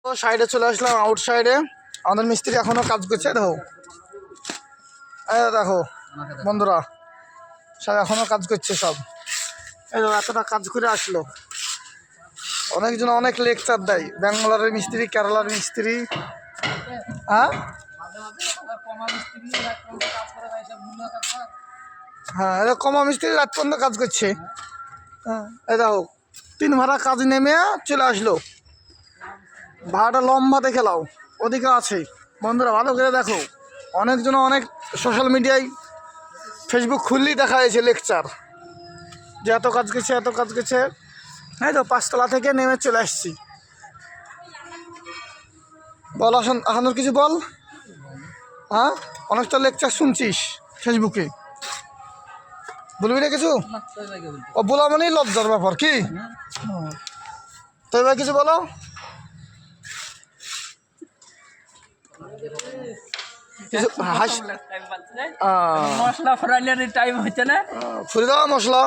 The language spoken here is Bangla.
তো সাইডে চলে আসলাম, আউট সাইডে। আমাদের মিস্ত্রি এখনো কাজ করছে। দেখো দেখো বন্ধুরা, সব এখনো কাজ করছে সব। এই দেখো এতটা কাজ করে আসলো। অনেকজন অনেক লেকচার দেয়, ব্যাঙ্গালোরের মিস্ত্রি, কেরালার মিস্ত্রি। হ্যাঁ হ্যাঁ, এটা কমা মিস্ত্রি রাত পর্যন্ত কাজ করছে। হ্যাঁ, এই দেখো 3 ভাড়া কাজ নেমে চলে আসলো। ভাড়াটা লম্বা দেখে লাও, ওদিকে আছে। বন্ধুরা ভালো করে দেখো, অনেকজন অনেক সোশ্যাল মিডিয়ায় ফেসবুক খুললেই দেখা যাচ্ছে লেকচার যে এত কাজ করছে এত কাজ করছে। হ্যাঁ তো 5 তলা থেকে নেমে চলে আসছি। বল এখন কিছু বল। হ্যাঁ, অনেকটা লেকচার শুনছিস ফেসবুকে, বলবি না কিছু? ও বলা মানেই লজ্জার ব্যাপার কি? তো এবার কিছু বলো। কিছু মশলা ফরাইলের টাইম হচ্ছে না, ফুরি দাও মশলা।